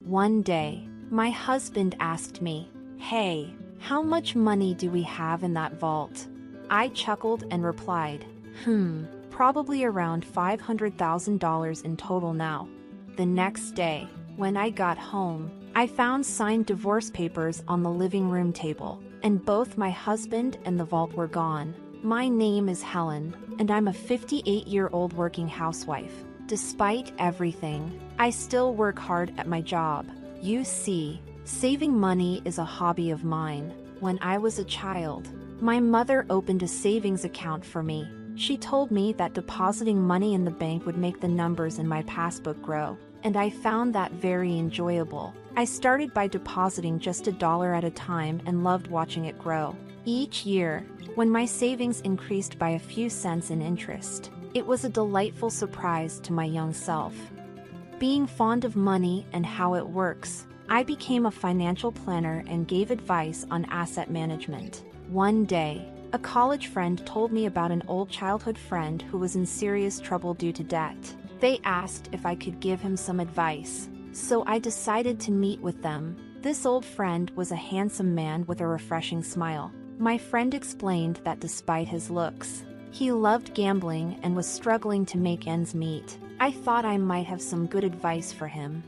One day, my husband asked me, "Hey, how much money do we have in that vault?" I chuckled and replied, probably around $500,000 in total now. The next day, when I got home, I found signed divorce papers on the living room table, and both my husband and the vault were gone. My name is Helen, and I'm a 58-year-old working housewife. Despite everything, I still work hard at my job. You see, saving money is a hobby of mine. When I was a child, my mother opened a savings account for me. She told me that depositing money in the bank would make the numbers in my passbook grow, and I found that very enjoyable. I started by depositing just $1 at a time and loved watching it grow. Each year, when my savings increased by a few cents in interest, it was a delightful surprise to my young self. Being fond of money and how it works, I became a financial planner and gave advice on asset management. One day, a college friend told me about an old childhood friend who was in serious trouble due to debt. They asked if I could give him some advice, so I decided to meet with them. This old friend was a handsome man with a refreshing smile. My friend explained that despite his looks, he loved gambling and was struggling to make ends meet. I thought I might have some good advice for him.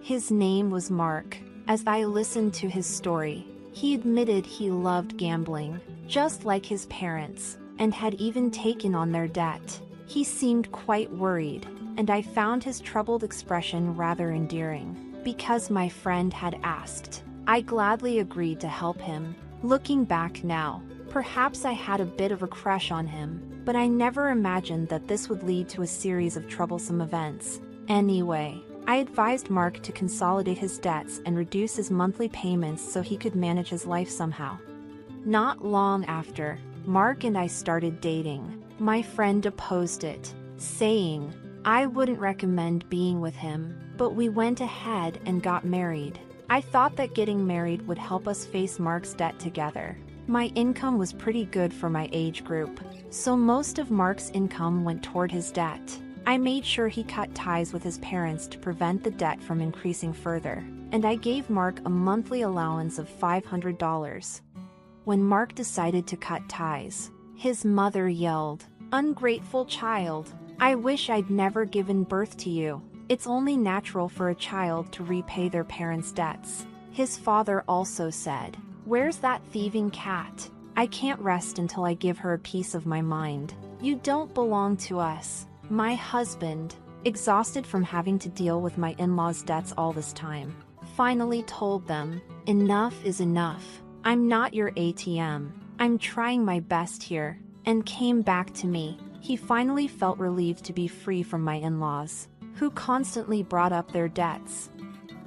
His name was Mark. As I listened to his story, he admitted he loved gambling, just like his parents, and had even taken on their debt. He seemed quite worried, and I found his troubled expression rather endearing. Because my friend had asked, I gladly agreed to help him. Looking back now, perhaps I had a bit of a crush on him, but I never imagined that this would lead to a series of troublesome events. Anyway, I advised Mark to consolidate his debts and reduce his monthly payments so he could manage his life somehow. Not long after, Mark and I started dating. My friend opposed it, saying, I wouldn't recommend being with him, but we went ahead and got married. I thought that getting married would help us face Mark's debt together. My income was pretty good for my age group, so most of Mark's income went toward his debt. I made sure he cut ties with his parents to prevent the debt from increasing further, and I gave Mark a monthly allowance of $500. When Mark decided to cut ties, his mother yelled, "Ungrateful child! I wish I'd never given birth to you." It's only natural for a child to repay their parents' debts. His father also said, "Where's that thieving cat? I can't rest until I give her a piece of my mind. You don't belong to us." My husband, exhausted from having to deal with my in-laws' debts all this time, finally told them, "Enough is enough. I'm not your ATM. I'm trying my best here," and came back to me. He finally felt relieved to be free from my in-laws, who constantly brought up their debts.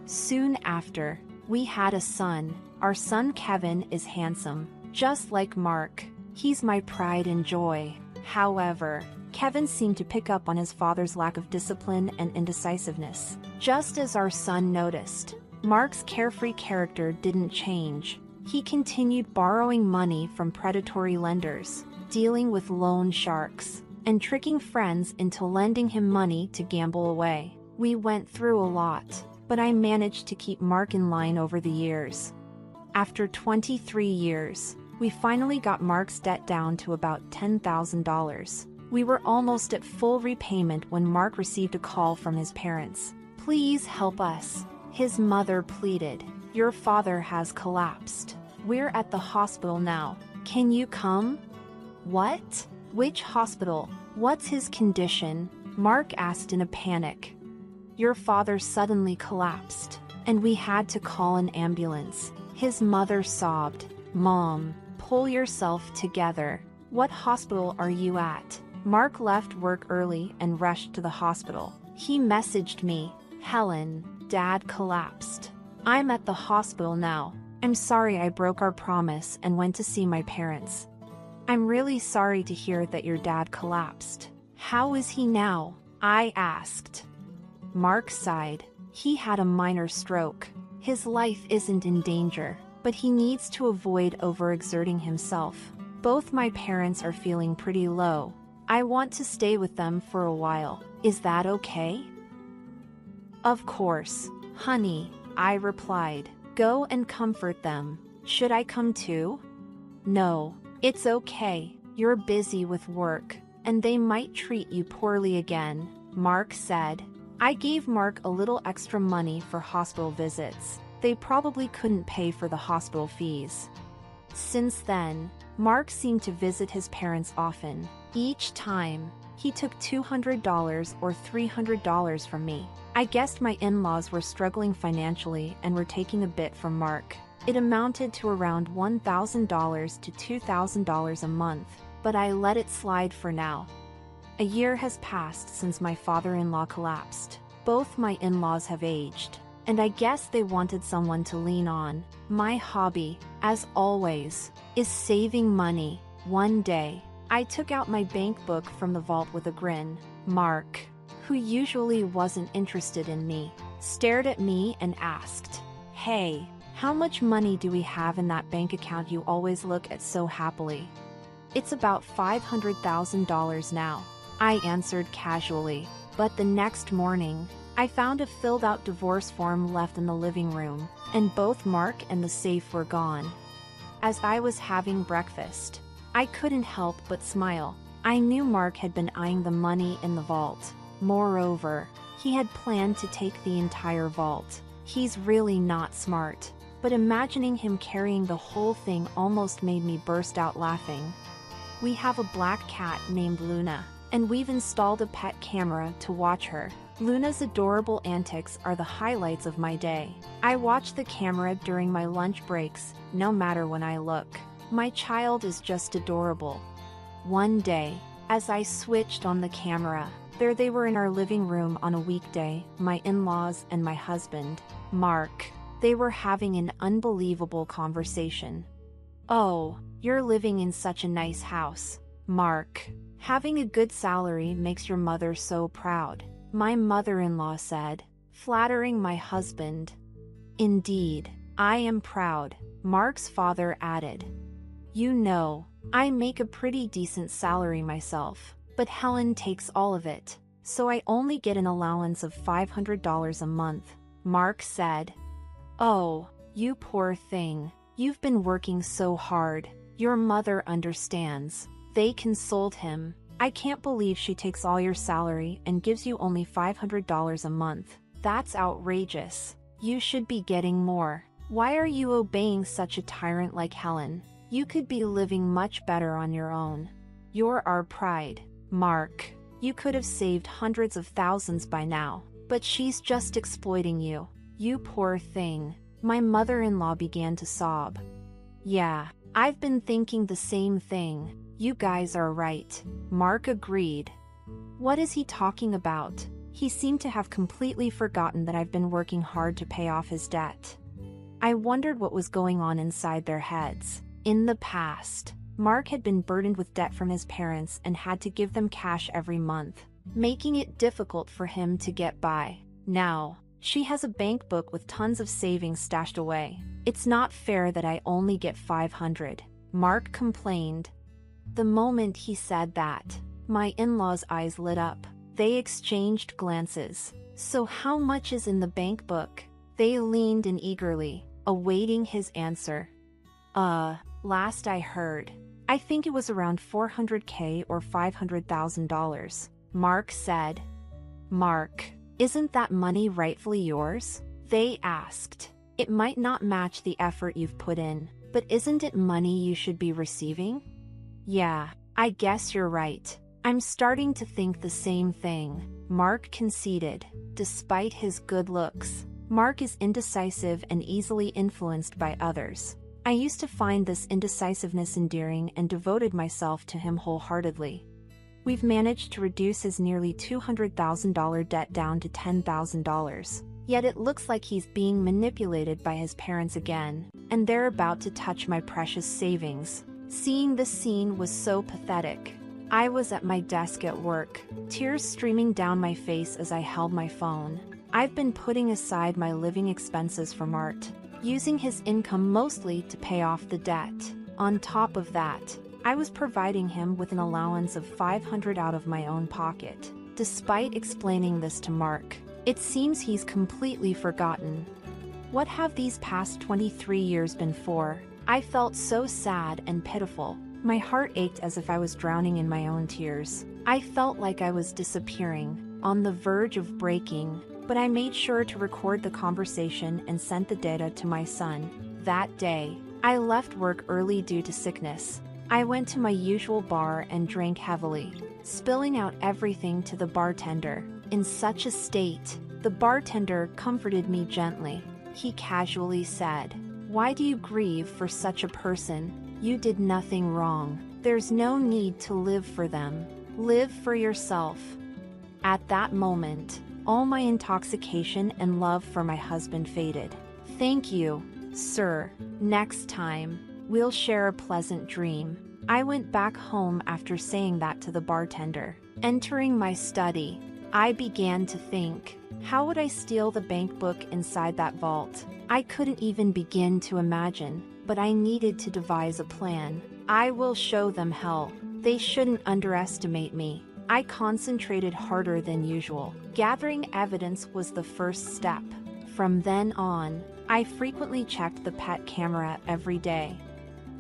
Soon after, we had a son. Our son Kevin is handsome, just like Mark. He's my pride and joy. However, Kevin seemed to pick up on his father's lack of discipline and indecisiveness. Just as our son noticed, Mark's carefree character didn't change. He continued borrowing money from predatory lenders, dealing with loan sharks, and tricking friends into lending him money to gamble away. We went through a lot, but I managed to keep Mark in line over the years. After 23 years, we finally got Mark's debt down to about $10,000. We were almost at full repayment when Mark received a call from his parents. "Please help us," his mother pleaded. "Your father has collapsed. We're at the hospital now. Can you come?" "What? Which hospital? What's his condition?" Mark asked in a panic. "Your father suddenly collapsed, and we had to call an ambulance." His mother sobbed. "Mom, pull yourself together. What hospital are you at?" Mark left work early and rushed to the hospital. He messaged me, "Helen, Dad collapsed. I'm at the hospital now. I'm sorry I broke our promise and went to see my parents. I'm really sorry to hear that your dad collapsed. How is he now?" I asked. Mark sighed. "He had a minor stroke. His life isn't in danger, but he needs to avoid overexerting himself. Both my parents are feeling pretty low. I want to stay with them for a while. Is that okay?" "Of course, honey. I replied. Go and comfort them. Should I come too? No, it's okay. You're busy with work, and they might treat you poorly again, Mark said. I gave Mark a little extra money for hospital visits. They probably couldn't pay for the hospital fees. Since then, Mark seemed to visit his parents often. Each time, he took $200 or $300 from me. I guessed my in-laws were struggling financially and were taking a bit from Mark. It amounted to around $1,000 to $2,000 a month, but I let it slide for now. A year has passed since my father-in-law collapsed. Both my in-laws have aged, and I guess they wanted someone to lean on. My hobby, as always, is saving money. One day, I took out my bank book from the vault with a grin. Mark, who usually wasn't interested in me, stared at me and asked, "Hey, how much money do we have in that bank account you always look at so happily?" "It's about $500,000 now," I answered casually. But the next morning, I found a filled-out divorce form left in the living room, and both Mark and the safe were gone. As I was having breakfast, I couldn't help but smile. I knew Mark had been eyeing the money in the vault. Moreover, he had planned to take the entire vault. He's really not smart, but imagining him carrying the whole thing almost made me burst out laughing. We have a black cat named Luna, and we've installed a pet camera to watch her. Luna's adorable antics are the highlights of my day. I watch the camera during my lunch breaks, no matter when I look. My child is just adorable. One day, as I switched on the camera, there they were in our living room on a weekday, my in-laws and my husband, Mark. They were having an unbelievable conversation. "Oh, you're living in such a nice house, Mark. Having a good salary makes your mother so proud," my mother-in-law said, flattering my husband. "Indeed, I am proud," Mark's father added. "You know, I make a pretty decent salary myself, but Helen takes all of it, so I only get an allowance of $500 a month," Mark said. "Oh, you poor thing. You've been working so hard. Your mother understands." They consoled him. "I can't believe she takes all your salary and gives you only $500 a month. That's outrageous. You should be getting more. Why are you obeying such a tyrant like Helen? You could be living much better on your own. You're our pride, Mark. You could have saved hundreds of thousands by now, but she's just exploiting you. You poor thing." My mother-in-law began to sob. "Yeah, I've been thinking the same thing. You guys are right," Mark agreed. "What is he talking about?" He seemed to have completely forgotten that I've been working hard to pay off his debt. I wondered what was going on inside their heads. In the past, Mark had been burdened with debt from his parents and had to give them cash every month, making it difficult for him to get by. Now, she has a bank book with tons of savings stashed away. "It's not fair that I only get $500, Mark complained. The moment he said that, my in-laws' eyes lit up. They exchanged glances. "So how much is in the bank book?" They leaned in eagerly, awaiting his answer. Last I heard, I think it was around $400K or $500,000, Mark said. "Mark, isn't that money rightfully yours?" They asked. "It might not match the effort you've put in, but isn't it money you should be receiving?" "Yeah, I guess you're right. I'm starting to think the same thing," Mark conceded. Despite his good looks, Mark is indecisive and easily influenced by others. I used to find this indecisiveness endearing and devoted myself to him wholeheartedly. We've managed to reduce his nearly $200,000 debt down to $10,000. Yet it looks like he's being manipulated by his parents again, and they're about to touch my precious savings. Seeing this scene was so pathetic. I was at my desk at work, tears streaming down my face as I held my phone. I've been putting aside my living expenses for Mart, using his income mostly to pay off the debt. On top of that, I was providing him with an allowance of $500 out of my own pocket. Despite explaining this to Mark, it seems he's completely forgotten. What have these past 23 years been for? I felt so sad and pitiful. My heart ached as if I was drowning in my own tears. I felt like I was disappearing, on the verge of breaking, but I made sure to record the conversation and sent the data to my son. That day, I left work early due to sickness. I went to my usual bar and drank heavily, spilling out everything to the bartender. In such a state, the bartender comforted me gently. He casually said, "Why do you grieve for such a person? You did nothing wrong. There's no need to live for them. Live for yourself." At that moment, all my intoxication and love for my husband faded. "Thank you, sir. Next time, we'll share a pleasant dream." I went back home after saying that to the bartender. Entering my study, I began to think, how would I steal the bank book inside that vault? I couldn't even begin to imagine, but I needed to devise a plan. I will show them hell. They shouldn't underestimate me. I concentrated harder than usual. Gathering evidence was the first step. From then on, I frequently checked the pet camera every day.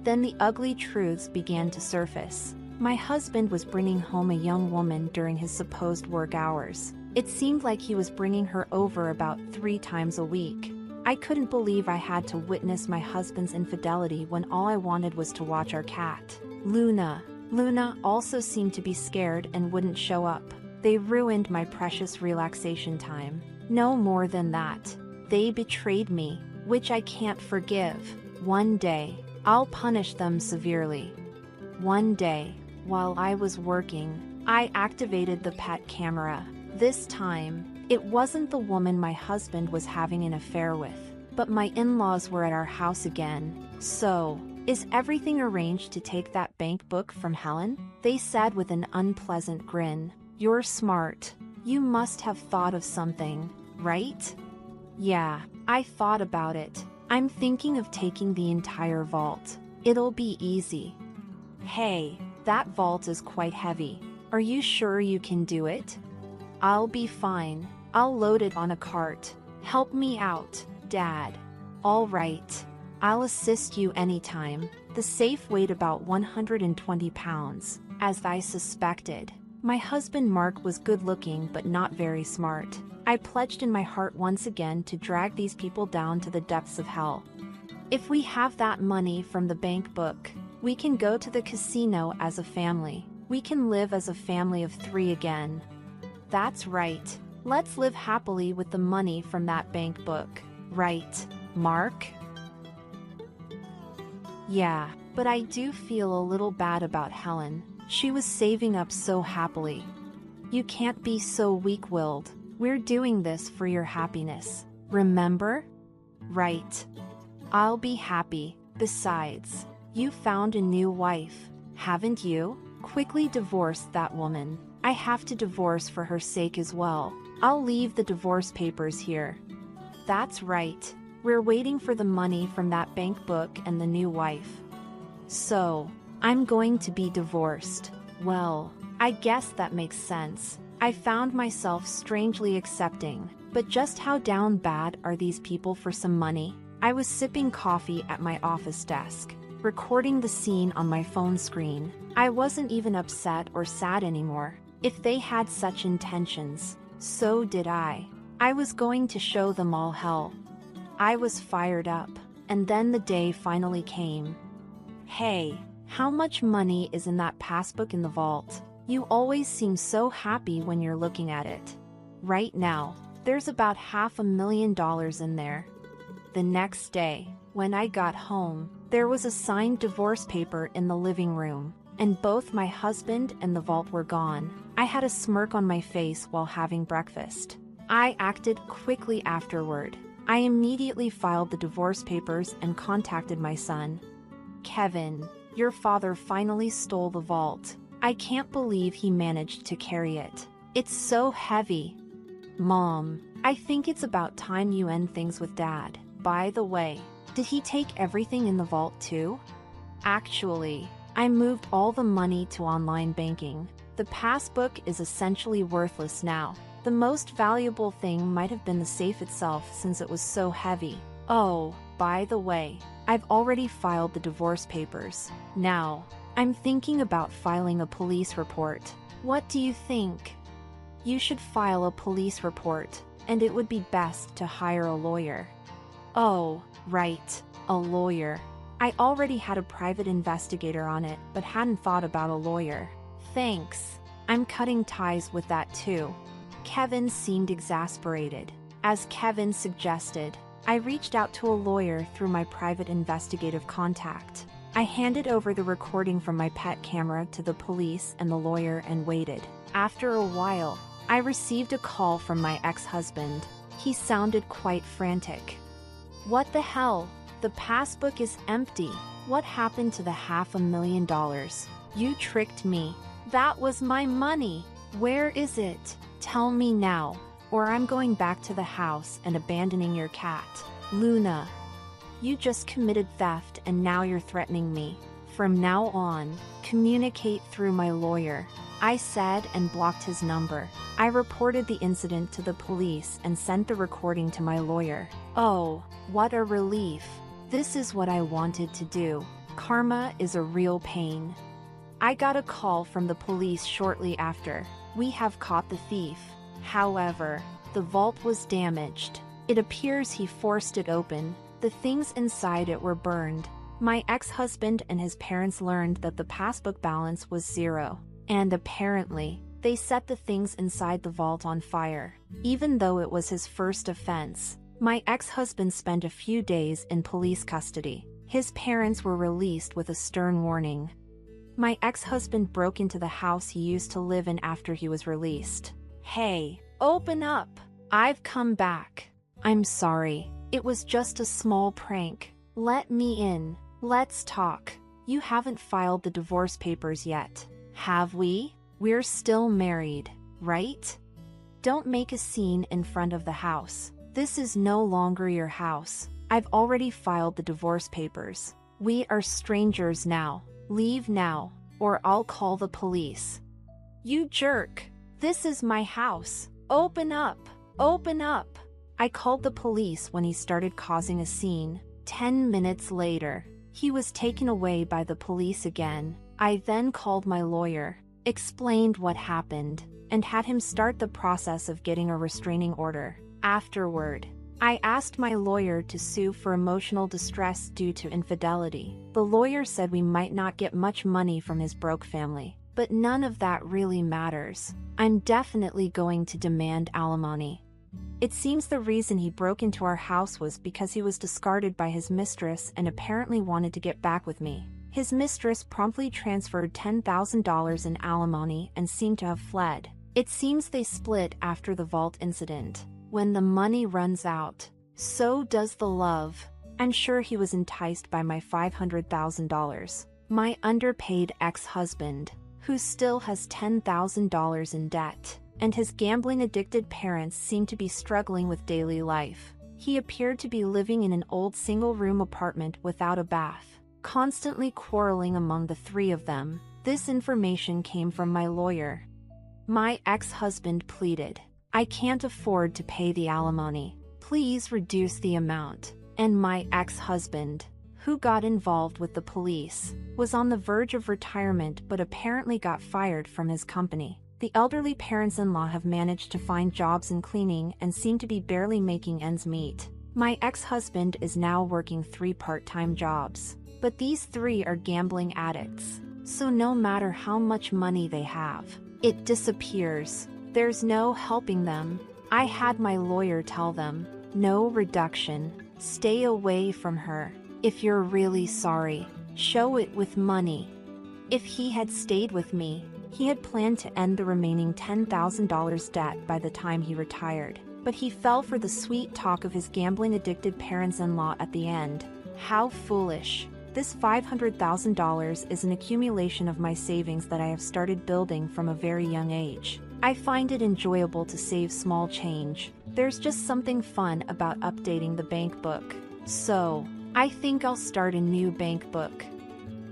Then the ugly truths began to surface. My husband was bringing home a young woman during his supposed work hours. It seemed like he was bringing her over about 3 times a week. I couldn't believe I had to witness my husband's infidelity when all I wanted was to watch our cat, Luna. Luna also seemed to be scared and wouldn't show up. They ruined my precious relaxation time. No more than that. They betrayed me, which I can't forgive. One day, I'll punish them severely. One day, while I was working, I activated the pet camera. This time, it wasn't the woman my husband was having an affair with, but my in-laws were at our house again. "So, is everything arranged to take that bank book from Helen?" they said with an unpleasant grin. "You're smart. You must have thought of something, right?" "Yeah, I thought about it. I'm thinking of taking the entire vault. It'll be easy." "Hey, that vault is quite heavy. Are you sure you can do it?" "I'll be fine. I'll load it on a cart. Help me out, Dad." "All right. I'll assist you anytime." The safe weighed about 120 pounds, as I suspected. My husband Mark was good-looking but not very smart. I pledged in my heart once again to drag these people down to the depths of hell. If we have that money from the bank book, we can go to the casino as a family. We can live as a family of 3 again. That's right. Let's live happily with the money from that bank book. Right, Mark? Yeah, but I do feel a little bad about Helen. She was saving up so happily. You can't be so weak-willed. We're doing this for your happiness. Remember? Right. I'll be happy. Besides, you found a new wife, haven't you? Quickly divorce that woman. I have to divorce for her sake as well. I'll leave the divorce papers here. That's right. We're waiting for the money from that bank book and the new wife. So, I'm going to be divorced. Well, I guess that makes sense. I found myself strangely accepting. But just how down bad are these people for some money? I was sipping coffee at my office desk, recording the scene on my phone screen. I wasn't even upset or sad anymore. If they had such intentions, so did I. I was going to show them all hell. I was fired up, and then the day finally came. "Hey, how much money is in that passbook in the vault? You always seem so happy when you're looking at it." "Right now, there's about $500,000 in there." The next day, when I got home, there was a signed divorce paper in the living room, and both my husband and the vault were gone. I had a smirk on my face while having breakfast. I acted quickly afterward. I immediately filed the divorce papers and contacted my son. "Kevin, your father finally stole the vault. I can't believe he managed to carry it. It's so heavy." "Mom, I think it's about time you end things with Dad. By the way, did he take everything in the vault too?" "Actually, I moved all the money to online banking. The passbook is essentially worthless now. The most valuable thing might have been the safe itself since it was so heavy." Oh, by the way, I've already filed the divorce papers. Now, I'm thinking about filing a police report. What do you think? You should file a police report, and it would be best to hire a lawyer. Oh, right, a lawyer. I already had a private investigator on it, but hadn't thought about a lawyer. Thanks. I'm cutting ties with that too. Kevin seemed exasperated. As Kevin suggested, I reached out to a lawyer through my private investigative contact. I handed over the recording from my pet camera to the police and the lawyer and waited. After a while, I received a call from my ex-husband. He sounded quite frantic. What the hell? The passbook is empty. What happened to the $500,000? You tricked me. That was my money. Where is it? Tell me now, or I'm going back to the house and abandoning your cat. Luna. You just committed theft and now you're threatening me. From now on, communicate through my lawyer. I said and blocked his number. I reported the incident to the police and sent the recording to my lawyer. Oh, what a relief. This is what I wanted to do. Karma is a real pain. I got a call from the police shortly after. We have caught the thief. However, the vault was damaged. It appears he forced it open. The things inside it were burned. My ex-husband and his parents learned that the passbook balance was zero, and apparently, they set the things inside the vault on fire. Even though it was his first offense, my ex-husband spent a few days in police custody. His parents were released with a stern warning. My ex-husband broke into the house he used to live in after he was released. Hey, open up! I've come back. I'm sorry. It was just a small prank. Let me in. Let's talk. You haven't filed the divorce papers yet, have we? We're still married, right? Don't make a scene in front of the house. This is no longer your house. I've already filed the divorce papers. We are strangers now. Leave now, or I'll call the police. You jerk! This is my house. Open up! Open up! I called the police when he started causing a scene. 10 minutes later, he was taken away by the police again. I then called my lawyer, explained what happened, and had him start the process of getting a restraining order. Afterward, I asked my lawyer to sue for emotional distress due to infidelity. The lawyer said we might not get much money from his broke family, but none of that really matters. I'm definitely going to demand alimony. It seems the reason he broke into our house was because he was discarded by his mistress and apparently wanted to get back with me. His mistress promptly transferred $10,000 in alimony and seemed to have fled. It seems they split after the vault incident. When the money runs out, so does the love. I'm sure he was enticed by my $500,000. My underpaid ex-husband, who still has $10,000 in debt, and his gambling-addicted parents seem to be struggling with daily life. He appeared to be living in an old single-room apartment without a bath, constantly quarreling among the three of them. This information came from my lawyer. My ex-husband pleaded, I can't afford to pay the alimony. Please reduce the amount. And my ex-husband, who got involved with the police, was on the verge of retirement but apparently got fired from his company. The elderly parents-in-law have managed to find jobs in cleaning and seem to be barely making ends meet. My ex-husband is now working 3 part-time jobs. But these 3 are gambling addicts, so no matter how much money they have, it disappears. There's no helping them. I had my lawyer tell them, no reduction. Stay away from her. If you're really sorry, show it with money. If he had stayed with me, he had planned to end the remaining $10,000 debt by the time he retired. But he fell for the sweet talk of his gambling-addicted parents-in-law at the end. How foolish. This $500,000 is an accumulation of my savings that I have started building from a very young age. I find it enjoyable to save small change. There's just something fun about updating the bank book. So, I think I'll start a new bank book.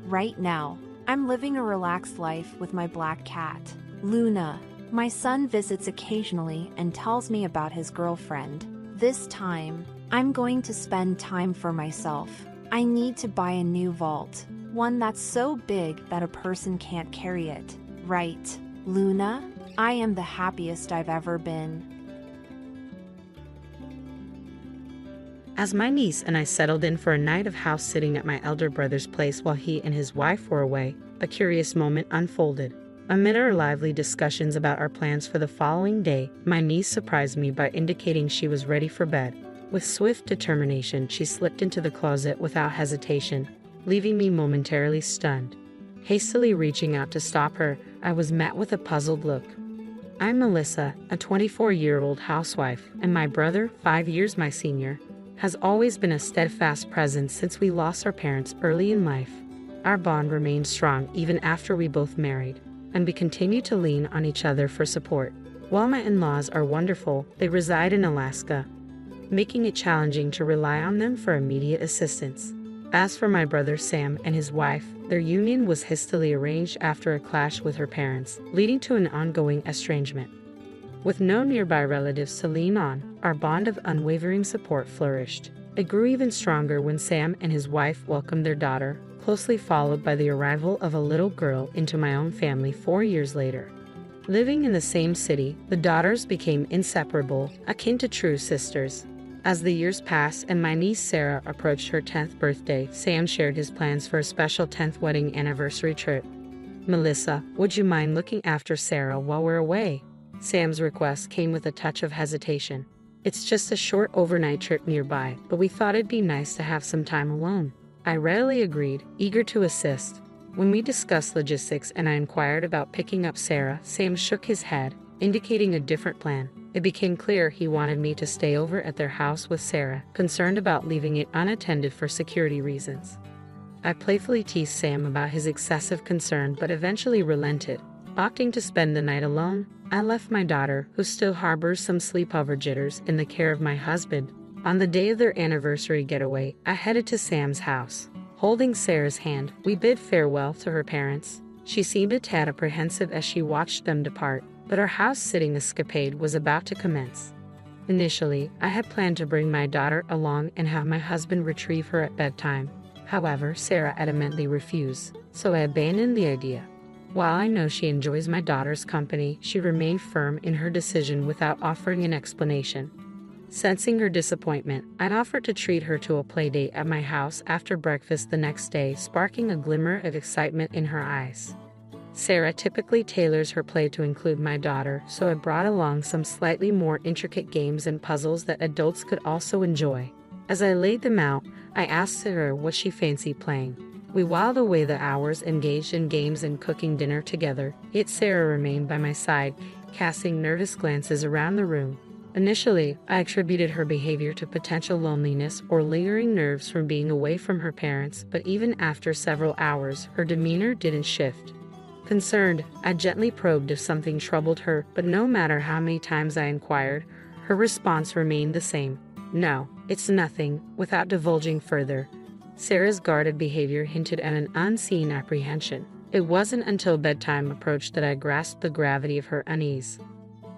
Right now, I'm living a relaxed life with my black cat, Luna. My son visits occasionally and tells me about his girlfriend. This time, I'm going to spend time for myself. I need to buy a new vault. One that's so big that a person can't carry it. Right, Luna? I am the happiest I've ever been. As my niece and I settled in for a night of house sitting at my elder brother's place while he and his wife were away, a curious moment unfolded. Amid our lively discussions about our plans for the following day, my niece surprised me by indicating she was ready for bed. With swift determination, she slipped into the closet without hesitation, leaving me momentarily stunned. Hastily reaching out to stop her, I was met with a puzzled look. I'm Melissa, a 24-year-old housewife, and my brother, 5 years my senior, has always been a steadfast presence since we lost our parents early in life. Our bond remained strong even after we both married, and we continue to lean on each other for support. While my in-laws are wonderful, they reside in Alaska, making it challenging to rely on them for immediate assistance. As for my brother Sam and his wife, their union was hastily arranged after a clash with her parents, leading to an ongoing estrangement. With no nearby relatives to lean on, our bond of unwavering support flourished. It grew even stronger when Sam and his wife welcomed their daughter, closely followed by the arrival of a little girl into my own family 4 years later. Living in the same city, the daughters became inseparable, akin to true sisters. As the years passed and my niece Sarah approached her 10th birthday, Sam shared his plans for a special 10th wedding anniversary trip. "Melissa, would you mind looking after Sarah while we're away?" Sam's request came with a touch of hesitation. "It's just a short overnight trip nearby, but we thought it'd be nice to have some time alone." I readily agreed, eager to assist. When we discussed logistics and I inquired about picking up Sarah, Sam shook his head, indicating a different plan. It became clear he wanted me to stay over at their house with Sarah, concerned about leaving it unattended for security reasons. I playfully teased Sam about his excessive concern but eventually relented. Opting to spend the night alone, I left my daughter, who still harbors some sleepover jitters, in the care of my husband. On the day of their anniversary getaway, I headed to Sam's house. Holding Sarah's hand, we bid farewell to her parents. She seemed a tad apprehensive as she watched them depart, but our house-sitting escapade was about to commence. Initially, I had planned to bring my daughter along and have my husband retrieve her at bedtime. However, Sarah adamantly refused, so I abandoned the idea. While I know she enjoys my daughter's company, she remained firm in her decision without offering an explanation. Sensing her disappointment, I'd offered to treat her to a playdate at my house after breakfast the next day, sparking a glimmer of excitement in her eyes. Sarah typically tailors her play to include my daughter, so I brought along some slightly more intricate games and puzzles that adults could also enjoy. As I laid them out, I asked her what she fancied playing. We whiled away the hours engaged in games and cooking dinner together, yet Sarah remained by my side, casting nervous glances around the room. Initially, I attributed her behavior to potential loneliness or lingering nerves from being away from her parents, but even after several hours, her demeanor didn't shift. Concerned, I gently probed if something troubled her, but no matter how many times I inquired, her response remained the same. "No, it's nothing," without divulging further. Sarah's guarded behavior hinted at an unseen apprehension. It wasn't until bedtime approached that I grasped the gravity of her unease.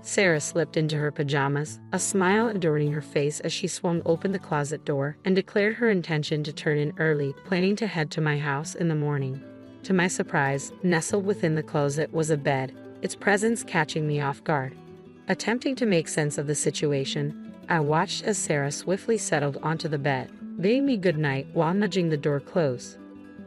Sarah slipped into her pajamas, a smile adorning her face as she swung open the closet door, and declared her intention to turn in early, planning to head to my house in the morning. To my surprise, nestled within the closet was a bed, its presence catching me off guard. Attempting to make sense of the situation, I watched as Sarah swiftly settled onto the bed, bidding me good night while nudging the door closed.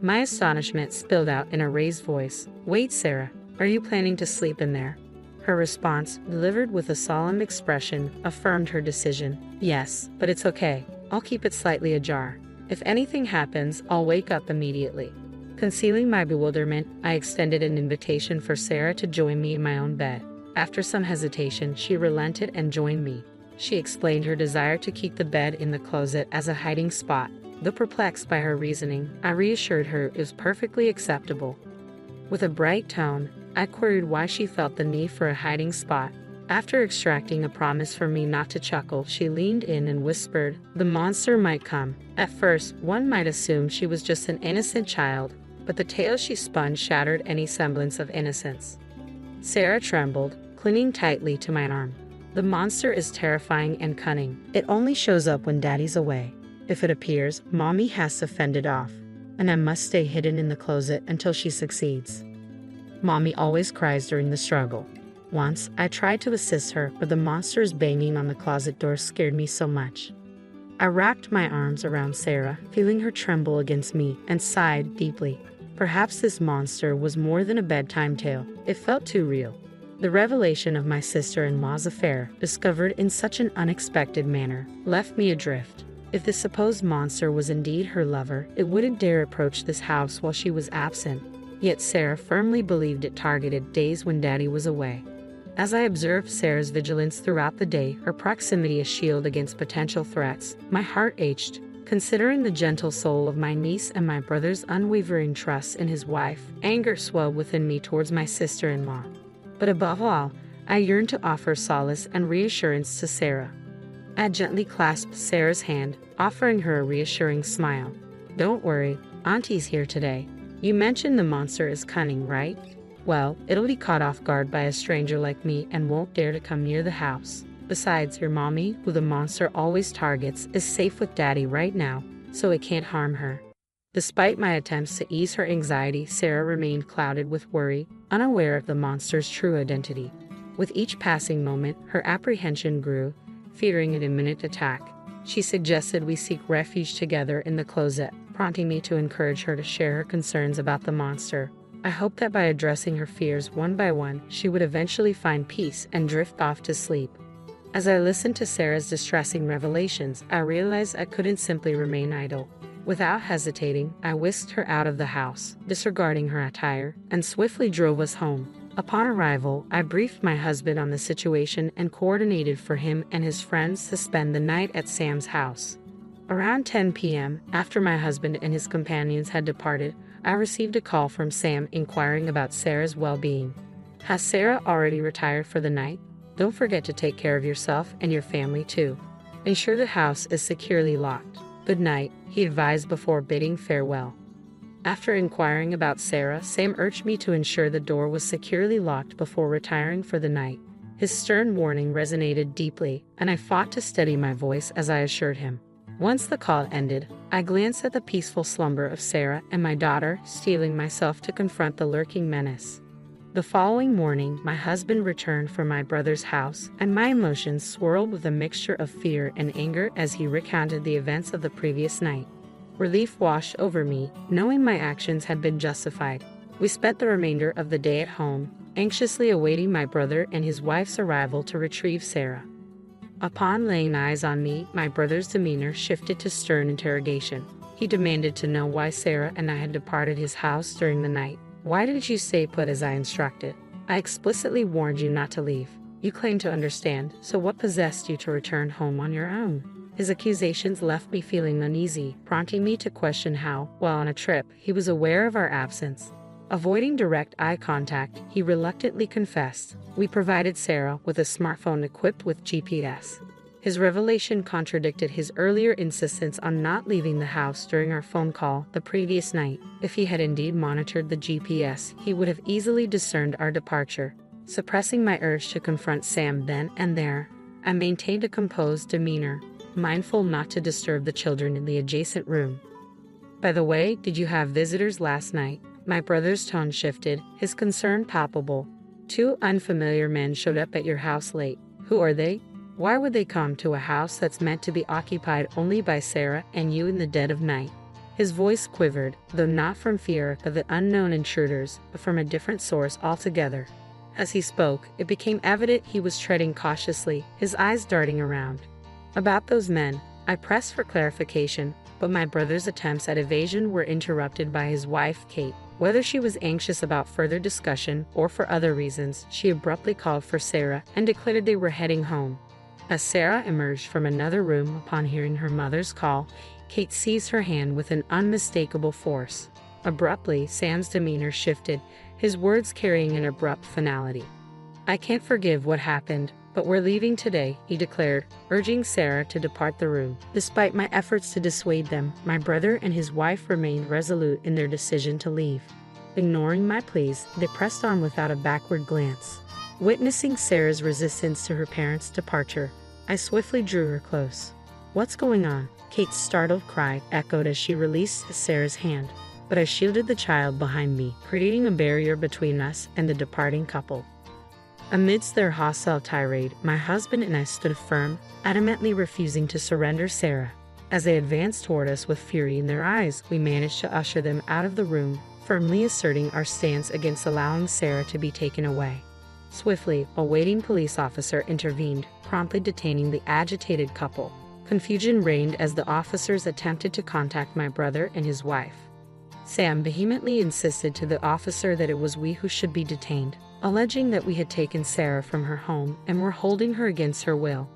My astonishment spilled out in a raised voice. "Wait, Sarah, are you planning to sleep in there?" Her response, delivered with a solemn expression, affirmed her decision. "Yes, but it's okay. I'll keep it slightly ajar. If anything happens, I'll wake up immediately." Concealing my bewilderment, I extended an invitation for Sarah to join me in my own bed. After some hesitation, she relented and joined me. She explained her desire to keep the bed in the closet as a hiding spot. Though perplexed by her reasoning, I reassured her it was perfectly acceptable. With a bright tone, I queried why she felt the need for a hiding spot. After extracting a promise from me not to chuckle, she leaned in and whispered, "The monster might come." At first, one might assume she was just an innocent child, but the tale she spun shattered any semblance of innocence. Sarah trembled, clinging tightly to my arm. The monster is terrifying and cunning. It only shows up when Daddy's away. If it appears, Mommy has to fend it off, and I must stay hidden in the closet until she succeeds. Mommy always cries during the struggle. Once, I tried to assist her, but the monster's banging on the closet door scared me so much. I wrapped my arms around Sarah, feeling her tremble against me, and sighed deeply. Perhaps this monster was more than a bedtime tale. It felt too real. The revelation of my sister-in-law's affair, discovered in such an unexpected manner, left me adrift. If the supposed monster was indeed her lover, it wouldn't dare approach this house while she was absent. Yet Sarah firmly believed it targeted days when Daddy was away. As I observed Sarah's vigilance throughout the day, her proximity a shield against potential threats, my heart ached. Considering the gentle soul of my niece and my brother's unwavering trust in his wife, anger swelled within me towards my sister-in-law. But above all, I yearned to offer solace and reassurance to Sarah. I gently clasped Sarah's hand, offering her a reassuring smile. "Don't worry, Auntie's here today. You mentioned the monster is cunning, right? Well, it'll be caught off guard by a stranger like me and won't dare to come near the house. Besides, your mommy, who the monster always targets, is safe with Daddy right now, so it can't harm her." Despite my attempts to ease her anxiety, Sarah remained clouded with worry, unaware of the monster's true identity. With each passing moment, her apprehension grew, fearing an imminent attack. She suggested we seek refuge together in the closet, prompting me to encourage her to share her concerns about the monster. I hoped that by addressing her fears one by one, she would eventually find peace and drift off to sleep. As I listened to Sarah's distressing revelations, I realized I couldn't simply remain idle. Without hesitating, I whisked her out of the house, disregarding her attire, and swiftly drove us home. Upon arrival, I briefed my husband on the situation and coordinated for him and his friends to spend the night at Sam's house. Around 10 p.m., after my husband and his companions had departed, I received a call from Sam inquiring about Sarah's well-being. "Has Sarah already retired for the night? Don't forget to take care of yourself and your family too. Ensure the house is securely locked. Good night," he advised before bidding farewell. After inquiring about Sarah, Sam urged me to ensure the door was securely locked before retiring for the night. His stern warning resonated deeply, and I fought to steady my voice as I assured him. Once the call ended, I glanced at the peaceful slumber of Sarah and my daughter, steeling myself to confront the lurking menace. The following morning, my husband returned from my brother's house, and my emotions swirled with a mixture of fear and anger as he recounted the events of the previous night. Relief washed over me, knowing my actions had been justified. We spent the remainder of the day at home, anxiously awaiting my brother and his wife's arrival to retrieve Sarah. Upon laying eyes on me, my brother's demeanor shifted to stern interrogation. He demanded to know why Sarah and I had departed his house during the night. "Why didn't you stay put as I instructed? I explicitly warned you not to leave. You claim to understand, so what possessed you to return home on your own?" His accusations left me feeling uneasy, prompting me to question how, while on a trip, he was aware of our absence. Avoiding direct eye contact, he reluctantly confessed, "We provided Sarah with a smartphone equipped with GPS." His revelation contradicted his earlier insistence on not leaving the house during our phone call the previous night. If he had indeed monitored the GPS, he would have easily discerned our departure. Suppressing my urge to confront Sam then and there, I maintained a composed demeanor, mindful not to disturb the children in the adjacent room. "By the way, did you have visitors last night?" My brother's tone shifted, his concern palpable. "Two unfamiliar men showed up at your house late. Who are they? Why would they come to a house that's meant to be occupied only by Sarah and you in the dead of night?" His voice quivered, though not from fear of the unknown intruders, but from a different source altogether. As he spoke, it became evident he was treading cautiously, his eyes darting around. "About those men," I pressed for clarification, but my brother's attempts at evasion were interrupted by his wife, Kate. Whether she was anxious about further discussion or for other reasons, she abruptly called for Sarah and declared they were heading home. As Sarah emerged from another room upon hearing her mother's call, Kate seized her hand with an unmistakable force. Abruptly, Sam's demeanor shifted, his words carrying an abrupt finality. "I can't forgive what happened, but we're leaving today," he declared, urging Sarah to depart the room. Despite my efforts to dissuade them, my brother and his wife remained resolute in their decision to leave. Ignoring my pleas, they pressed on without a backward glance. Witnessing Sarah's resistance to her parents' departure, I swiftly drew her close. "What's going on?" Kate's startled cry echoed as she released Sarah's hand, but I shielded the child behind me, creating a barrier between us and the departing couple. Amidst their hostile tirade, my husband and I stood firm, adamantly refusing to surrender Sarah. As they advanced toward us with fury in their eyes, we managed to usher them out of the room, firmly asserting our stance against allowing Sarah to be taken away. Swiftly, a waiting police officer intervened, promptly detaining the agitated couple. Confusion reigned as the officers attempted to contact my brother and his wife. Sam vehemently insisted to the officer that it was we who should be detained, alleging that we had taken Sarah from her home and were holding her against her will.